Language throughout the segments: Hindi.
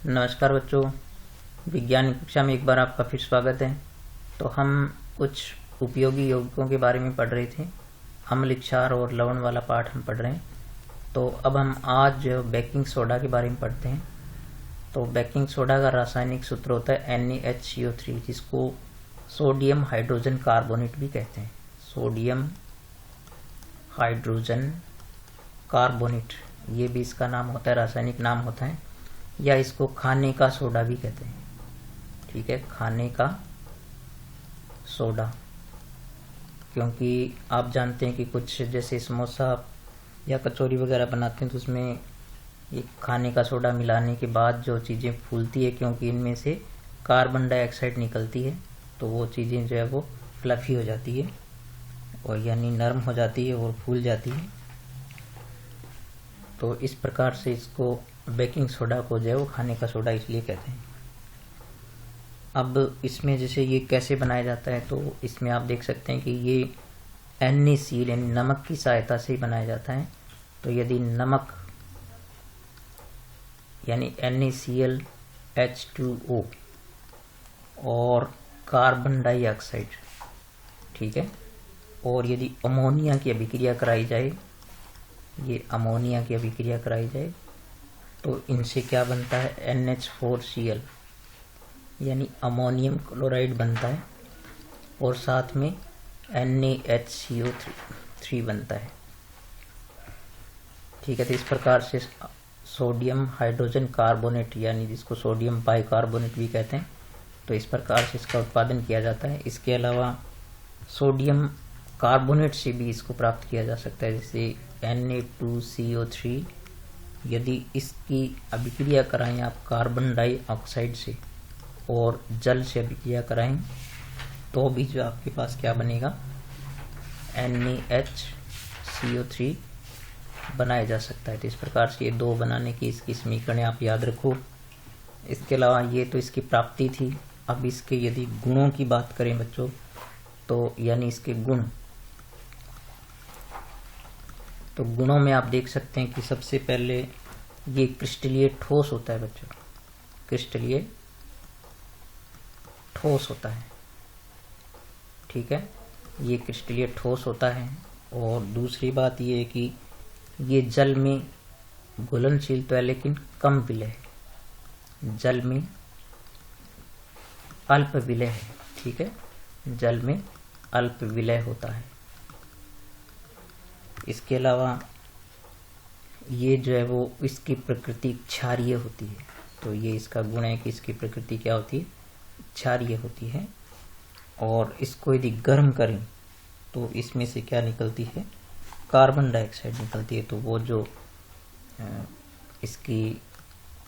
नमस्कार बच्चों, विज्ञान कक्षा में एक बार आपका फिर स्वागत है। तो हम कुछ उपयोगी यौगिकों के बारे में पढ़ रहे थे। अम्ल, क्षार और लवण वाला पाठ हम पढ़ रहे हैं। तो अब हम आज बेकिंग सोडा के बारे में पढ़ते हैं। तो बेकिंग सोडा का रासायनिक सूत्र होता है NaHCO3, जिसको सोडियम हाइड्रोजन कार्बोनेट भी कहते हैं। सोडियम हाइड्रोजन कार्बोनेट, ये भी इसका नाम होता है, रासायनिक नाम होता है, या इसको खाने का सोडा भी कहते हैं। ठीक है, खाने का सोडा, क्योंकि आप जानते हैं कि कुछ जैसे समोसा या कचौरी वगैरह बनाते हैं तो उसमें ये खाने का सोडा मिलाने के बाद जो चीज़ें फूलती है, क्योंकि इनमें से कार्बन डाइऑक्साइड निकलती है, तो वो चीज़ें जो है वो फ्लफी हो जाती है और यानी नरम हो जाती है और फूल जाती है। तो इस प्रकार से इसको बेकिंग सोडा को जो है वो खाने का सोडा इसलिए कहते हैं। अब इसमें जैसे ये कैसे बनाया जाता है, तो इसमें आप देख सकते हैं कि ये NaCl यानी नमक की सहायता से बनाया जाता है। तो यदि नमक यानी NaCl H2O और कार्बन डाइऑक्साइड, ठीक है, और यदि अमोनिया की अभिक्रिया कराई जाए, ये अमोनिया की अभिक्रिया कराई जाए, तो इनसे क्या बनता है NH4Cl यानी अमोनियम क्लोराइड बनता है, और साथ में NaHCO3 बनता है। ठीक है, तो इस प्रकार से सोडियम हाइड्रोजन कार्बोनेट यानी जिसको सोडियम बाइकार्बोनेट भी कहते हैं, तो इस प्रकार से इसका उत्पादन किया जाता है। इसके अलावा सोडियम कार्बोनेट से भी इसको प्राप्त किया जा सकता है, जैसे Na2CO3। यदि इसकी अभिक्रिया कराएं आप कार्बन डाइऑक्साइड से और जल से अभिक्रिया कराएं, तो भी जो आपके पास क्या बनेगा NaHCO3 बनाया जा सकता है। तो इस प्रकार से ये दो बनाने की इसकी समीकरण आप याद रखो। इसके अलावा ये तो इसकी प्राप्ति थी। अब इसके यदि गुणों की बात करें बच्चों, तो यानी इसके गुण, तो गुणों में आप देख सकते हैं कि सबसे पहले ये क्रिस्टलीय ठोस होता है बच्चों, क्रिस्टलीय ठोस होता है। ठीक है, ये क्रिस्टलीय ठोस होता है। और दूसरी बात ये है कि ये जल में घुलनशील तो है लेकिन कम विलय है, जल में अल्प विलय है। ठीक है, जल में अल्प विलय होता है। इसके अलावा ये जो है वो इसकी प्रकृति क्षारीय होती है। तो ये इसका गुण है कि इसकी प्रकृति क्या होती है, क्षारीय होती है। और इसको यदि गर्म करें तो इसमें से क्या निकलती है, कार्बन डाइऑक्साइड निकलती है। तो वो जो इसकी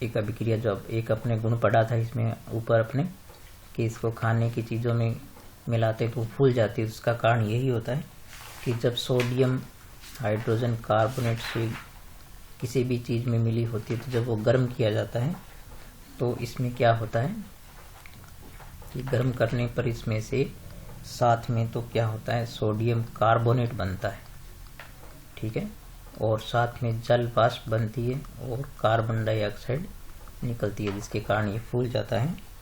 एक अभिक्रिया, जो एक अपने गुण पढ़ा था इसमें ऊपर अपने, कि इसको खाने की चीज़ों में मिलाते तो फूल जाती है। उसका कारण यही होता है कि जब सोडियम हाइड्रोजन कार्बोनेट से किसी भी चीज़ में मिली होती है, तो जब वो गर्म किया जाता है तो इसमें क्या होता है कि गर्म करने पर इसमें से साथ में तो क्या होता है, सोडियम कार्बोनेट बनता है। ठीक है, और साथ में जल वाष्प बनती है और कार्बन डाइऑक्साइड निकलती है, जिसके कारण ये फूल जाता है।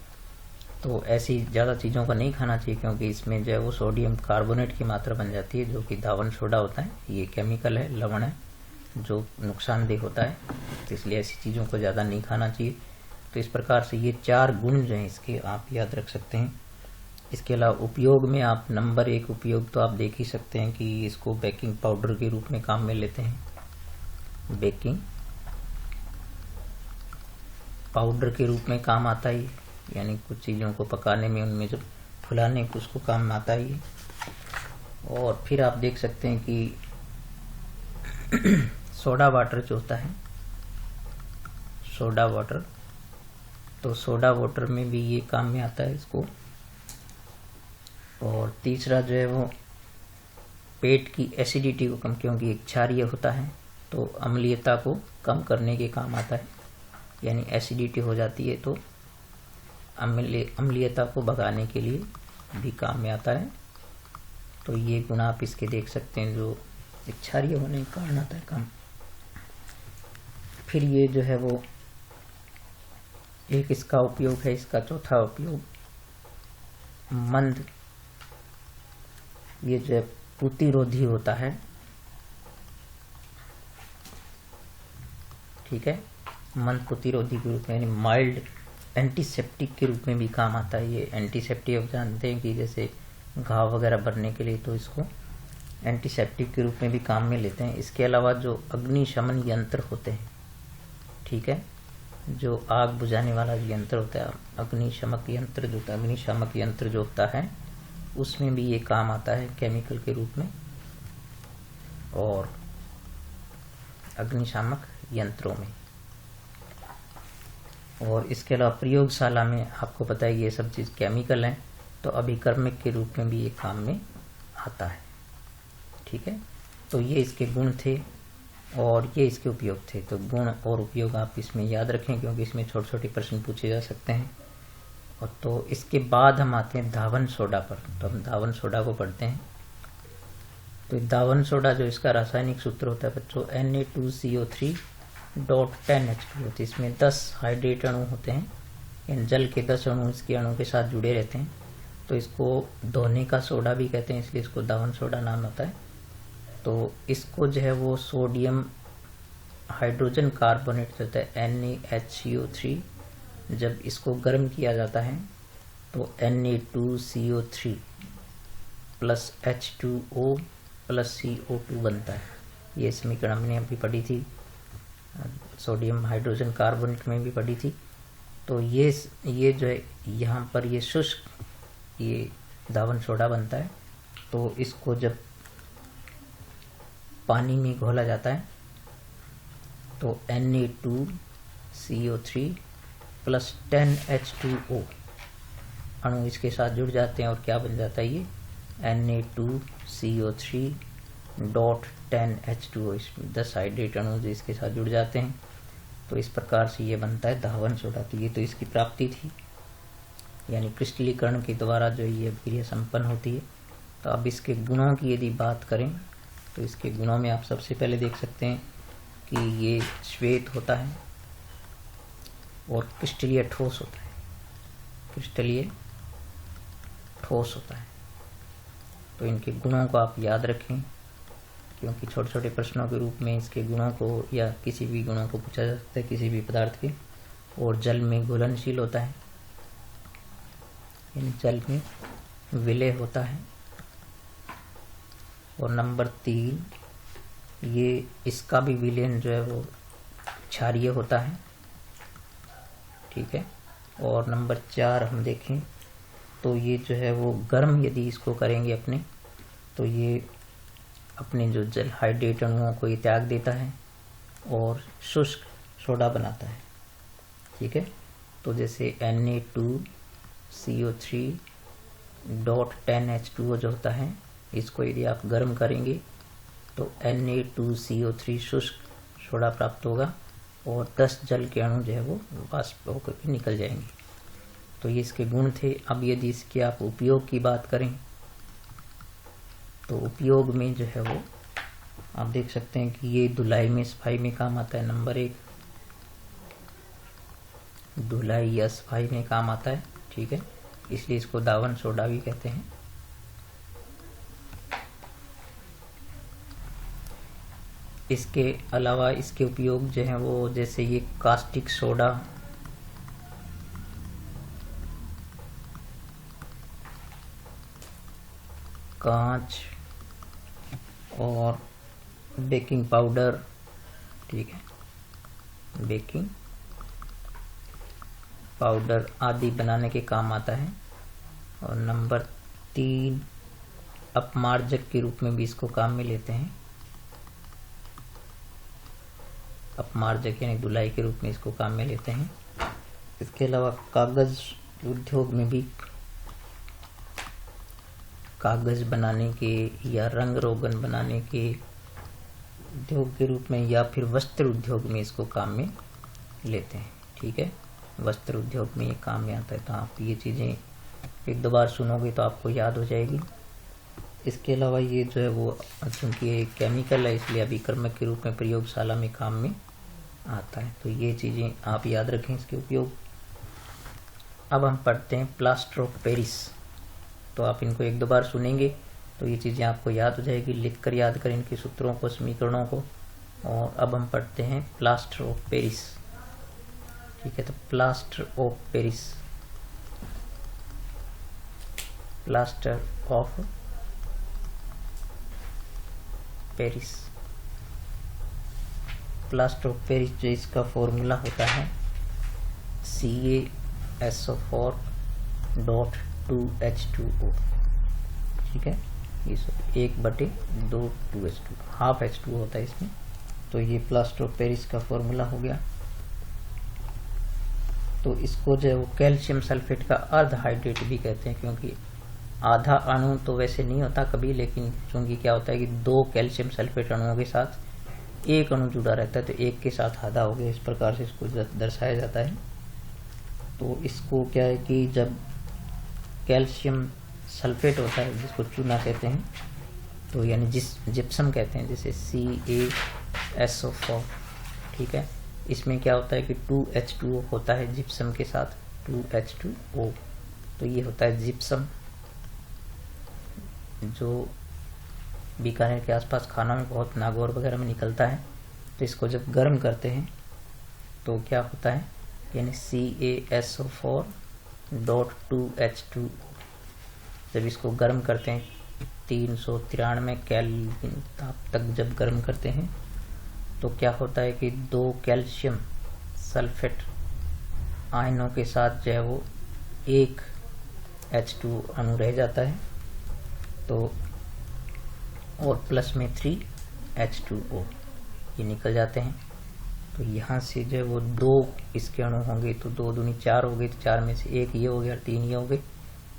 तो ऐसी ज़्यादा चीज़ों को नहीं खाना चाहिए, क्योंकि इसमें जो है वो सोडियम कार्बोनेट की मात्रा बन जाती है, जो कि धावन सोडा होता है। ये केमिकल है, लवण है, जो नुकसानदेह होता है। तो इसलिए ऐसी चीज़ों को ज़्यादा नहीं खाना चाहिए। तो इस प्रकार से ये चार गुण जो हैं इसके आप याद रख सकते हैं। इसके अलावा उपयोग में आप नंबर 1 उपयोग तो आप देख ही सकते हैं कि इसको बेकिंग पाउडर के रूप में काम में लेते हैं। बेकिंग पाउडर के रूप में काम आता है, यानी कुछ चीज़ों को पकाने में, उनमें जब फुलाने को उसको काम में आता है। और फिर आप देख सकते हैं कि सोडा वाटर जो होता है, सोडा वाटर, तो सोडा वाटर में भी ये काम में आता है इसको। और तीसरा जो है वो पेट की एसिडिटी को कम, क्योंकि एक क्षारीय होता है तो अम्लीयता को कम करने के काम आता है। यानी एसिडिटी हो जाती है तो अम्लीयता को भगाने के लिए भी काम में आता है। तो ये गुण आप इसके देख सकते हैं, जो क्षारीय होने के कारण आता है कम। फिर ये जो है वो एक इसका उपयोग है, इसका चौथा उपयोग मंद, ये जो प्रतिरोधी होता है, ठीक है, मंद प्रतिरोधी के रूप में, यानी माइल्ड एंटीसेप्टिक के रूप में भी काम आता है। ये एंटीसेप्टिक आप जानते हैं कि जैसे घाव वगैरह भरने के लिए तो इसको एंटीसेप्टिक के रूप में भी काम में लेते हैं। इसके अलावा जो अग्निशमन यंत्र होते हैं, ठीक है, जो आग बुझाने वाला यंत्र होता है, अग्निशामक यंत्र जो होता है, अग्निशामक यंत्र जो होता है उसमें भी ये काम आता है केमिकल के रूप में, और अग्निशामक यंत्रों में। और इसके अलावा प्रयोगशाला में आपको पता है ये सब चीज़ केमिकल हैं, तो अभिकर्मक के रूप में भी ये काम में आता है, ठीक है। तो ये इसके गुण थे और ये इसके उपयोग थे। तो गुण और उपयोग आप इसमें याद रखें, क्योंकि इसमें छोटे छोटे प्रश्न पूछे जा सकते हैं। और तो इसके बाद हम आते हैं धावन सोडा पर। तो हम धावन सोडा को पढ़ते हैं। तो धावन सोडा जो इसका रासायनिक सूत्र होता है बच्चों Na2CO3.10H2 होती है। इसमें 10 हाइड्रेट अणु होते हैं, इन जल के 10 अणु इसके अणु के साथ जुड़े रहते हैं। तो इसको धोने का सोडा भी कहते हैं, इसलिए इसको धावन सोडा नाम आता है। तो इसको जो है वो सोडियम हाइड्रोजन कार्बोनेट होता है NaHCO3, जब इसको गर्म किया जाता है तो Na2CO3 plus H2O plus CO2 बनता है। ये समीकरण हमने अभी पढ़ी थी, सोडियम हाइड्रोजन कार्बोनेट में भी पढ़ी थी। तो ये जो है यहाँ पर ये शुष्क ये धावन सोडा बनता है। तो इसको जब पानी में घोला जाता है तो Na2CO3 प्लस 10H2O अणु इसके साथ जुड़ जाते हैं और क्या बन जाता है ये Na2CO3.10H2O। इसमें 10 हाइड्रेट अणु जो इसके साथ जुड़ जाते हैं, तो इस प्रकार से ये बनता है धावन सोडा। तो ये तो इसकी प्राप्ति थी, यानी क्रिस्टलीकरण के द्वारा जो ये अभिक्रिया संपन्न होती है। तो अब इसके गुणों की यदि बात करें तो इसके गुणों में आप सबसे पहले देख सकते हैं कि ये श्वेत होता है और क्रिस्टलीय ठोस होता है, क्रिस्टलीय ठोस होता है। तो इनके गुणों को आप याद रखें, क्योंकि छोटे छोटे प्रश्नों के रूप में इसके गुणों को या किसी भी गुणों को पूछा जा सकता है किसी भी पदार्थ के। और जल में घुलनशील होता है, यानी जल में विलय होता है। और नंबर 3 ये इसका भी विलयन जो है वो क्षारीय होता है, ठीक है। और नंबर 4 हम देखें तो ये जो है वो गर्म यदि इसको करेंगे अपने, तो ये अपने जो जल हाइड्रेट अणुओं को ये त्याग देता है और शुष्क सोडा बनाता है, ठीक है। तो जैसे Na2CO3.10H2O जो होता है, इसको यदि आप गर्म करेंगे तो Na2CO3 शुष्क सोडा प्राप्त होगा और 10 जल के अणु जो है वो वाष्प होकर के निकल जाएंगे। तो ये इसके गुण थे। अब यदि इसके आप उपयोग की बात करें तो उपयोग में जो है वो आप देख सकते हैं कि ये धुलाई में सफाई में काम आता है। नंबर 1 धुलाई या सफाई में काम आता है, ठीक है, इसलिए इसको धावन सोडा भी कहते हैं। इसके अलावा इसके उपयोग जो है वो जैसे ये कास्टिक सोडा, कांच और बेकिंग पाउडर, ठीक है, बेकिंग पाउडर आदि बनाने के काम आता है। और नंबर 3 अपमार्जक के रूप में भी इसको काम में लेते हैं। अपमार्जक यानी धुलाई के रूप में इसको काम में लेते हैं। इसके अलावा कागज उद्योग में भी कागज बनाने के या रंग रोगन बनाने के उद्योग के रूप में या फिर वस्त्र उद्योग में इसको काम में लेते हैं, ठीक है। वस्त्र उद्योग में ये काम में आता है। तो आप ये चीज़ें एक दो बार सुनोगे तो आपको याद हो जाएगी। इसके अलावा ये जो है वो चूँकि ये केमिकल है इसलिए अभिकर्मक के रूप में प्रयोगशाला में काम में आता है। तो ये चीज़ें आप याद रखें इसके उपयोग। अब हम पढ़ते हैं प्लास्टर ऑफ पेरिस। तो आप इनको एक दो बार सुनेंगे तो ये चीज़ें आपको याद हो जाएगी, लिख कर याद करें इनके सूत्रों को, समीकरणों को। और अब हम पढ़ते हैं प्लास्टर ऑफ पेरिस। ठीक है, तो plaster of Paris, plaster of Paris, plaster of Paris जो इसका फॉर्मूला होता है CaSO4.2H2O। ठीक है, इस 1/2 2H2, हाफ H2 होता है इसमें। तो ये प्लास्टर ऑफ पेरिस का फॉर्मूला हो गया। तो इसको जो है वो कैल्शियम सल्फेट का अर्ध हाइड्रेट भी कहते हैं, क्योंकि आधा अणु तो वैसे नहीं होता कभी, लेकिन चूंकि क्या होता है कि 2 कैल्शियम सल्फेट अणुओं के साथ एक अणु जुड़ा रहता है, तो एक के साथ आधा हो गया, इस प्रकार से इसको दर्शाया जाता है। तो इसको क्या है कि जब कैल्शियम सल्फेट होता है, जिसको चूना कहते हैं, तो यानी जिप्सम कहते हैं, जैसे CaSO4। ठीक है, इसमें क्या होता है कि 2H2O होता है जिप्सम के साथ, 2H2O। तो ये होता है जिप्सम, जो बीकानेर के आसपास खानों में बहुत नागौर वगैरह में निकलता है। तो इसको जब गर्म करते हैं तो क्या होता है, यानी CaSO4.2H2O। जब इसको गर्म करते हैं 393 केल्विन ताप तक जब गर्म करते हैं, तो क्या होता है कि 2 कैल्शियम सल्फेट आयनों के साथ जो है वो एक H2 अणु रह जाता है, तो और प्लस में 3H2O ये निकल जाते हैं। तो यहाँ से जो है वो 2 इसके अणु होंगे, तो 2 दूनी 4 हो गए, तो 4 में से 1 ये हो गया और 3 ये हो गए,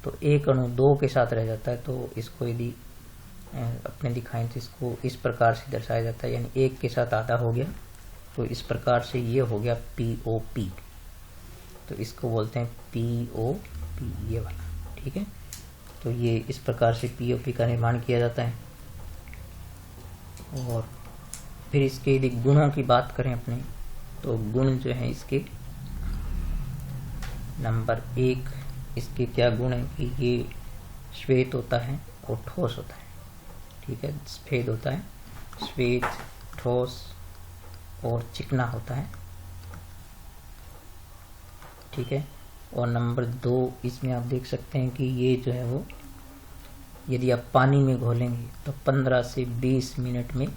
तो एक अणु 2 के साथ रह जाता है। तो इसको यदि अपने दिखाएं तो इसको इस प्रकार से दर्शाया जाता है, यानी 1 के साथ आधा हो गया, तो इस प्रकार से ये हो गया POP। तो इसको बोलते हैं POP, ये वाला। ठीक है, तो ये इस प्रकार से POP का निर्माण किया जाता है। और फिर इसके यदि गुणों की बात करें अपने, तो गुण जो है इसके, नंबर 1 इसके क्या गुण है कि ये श्वेत होता है और ठोस होता है। ठीक है, सफेद होता है, श्वेत, ठोस और चिकना होता है। ठीक है, और नंबर 2 इसमें आप देख सकते हैं कि ये जो है वो यदि आप पानी में घोलेंगे तो 15 से 20 मिनट में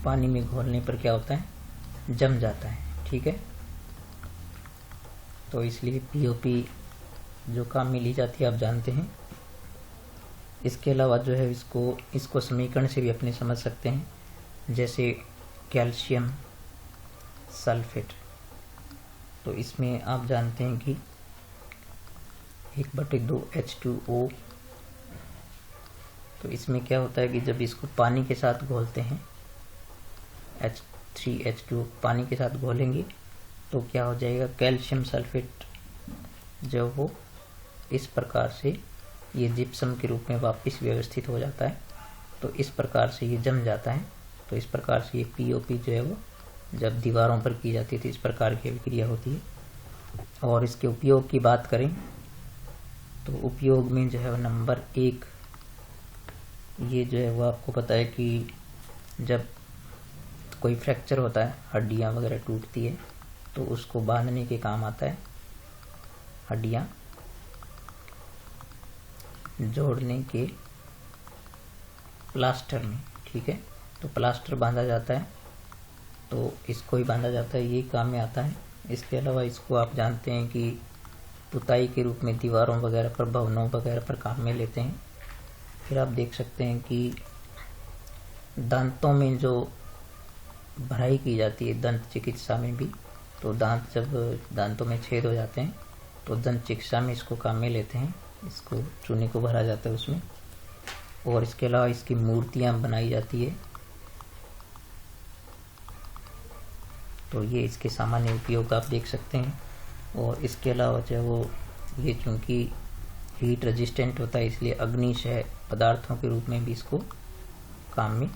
पानी में घोलने पर क्या होता है, जम जाता है। ठीक है, तो इसलिए POP जो काम में ली जाती है आप जानते हैं। इसके अलावा जो है इसको समीकरण से भी अपने समझ सकते हैं, जैसे कैल्शियम सल्फेट। तो इसमें आप जानते हैं कि 1/2 H2O। तो इसमें क्या होता है कि जब इसको पानी के साथ घोलते हैं, H3H2 पानी के साथ घोलेंगे, तो क्या हो जाएगा, कैल्शियम सल्फेट जो वो इस प्रकार से ये जिप्सम के रूप में वापस व्यवस्थित हो जाता है। तो इस प्रकार से ये जम जाता है। तो इस प्रकार से ये POP जो है वो जब दीवारों पर की जाती है तो इस प्रकार की अभिक्रिया होती है। और इसके उपयोग की बात करें तो उपयोग में जो है वो नंबर 1, ये जो है वो आपको पता है कि जब कोई फ्रैक्चर होता है, हड्डियां वगैरह टूटती है, तो उसको बांधने के काम आता है, हड्डियां जोड़ने के प्लास्टर में। ठीक है, तो प्लास्टर बांधा जाता है, तो इसको ही बांधा जाता है, ये काम में आता है। इसके अलावा इसको आप जानते हैं कि पुताई के रूप में दीवारों वगैरह पर, भवनों वगैरह पर काम में लेते हैं। फिर आप देख सकते हैं कि दांतों में जो भराई की जाती है दंत चिकित्सा में भी, तो जब दांतों में छेद हो जाते हैं तो दंत चिकित्सा में इसको काम में लेते हैं, इसको चूने को भरा जाता है उसमें। और इसके अलावा इसकी मूर्तियां बनाई जाती है। तो ये इसके सामान्य उपयोग आप देख सकते हैं। और इसके अलावा जो वो ये चूँकि हीट रेजिस्टेंट होता है, इसलिए अग्निशय पदार्थों के रूप में भी इसको काम में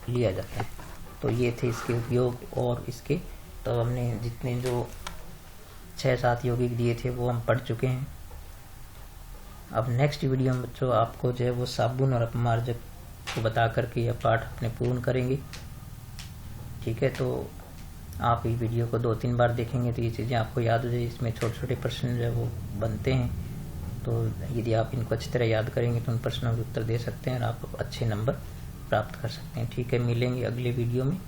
लिया जाता है। तो ये थे इसके उपयोग। और इसके तो हमने जितने जो 6-7 यौगिक दिए थे वो हम पढ़ चुके हैं। अब नेक्स्ट वीडियो में बच्चों आपको जो है वो साबुन और अपमार्जक को बता करके यह पाठ अपने पूर्ण करेंगे। ठीक है, तो आप ये वीडियो को 2-3 बार देखेंगे तो ये चीज़ें आपको याद हो जाए। इसमें छोटे छोटे प्रश्न जो है वो बनते हैं, तो यदि आप इनको अच्छी तरह याद करेंगे तो उन प्रश्नों के उत्तर दे सकते हैं और आप अच्छे नंबर प्राप्त कर सकते हैं। ठीक है, मिलेंगे अगले वीडियो में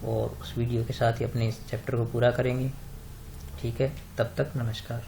और उस वीडियो के साथ ही अपने इस चैप्टर को पूरा करेंगे। ठीक है, तब तक नमस्कार।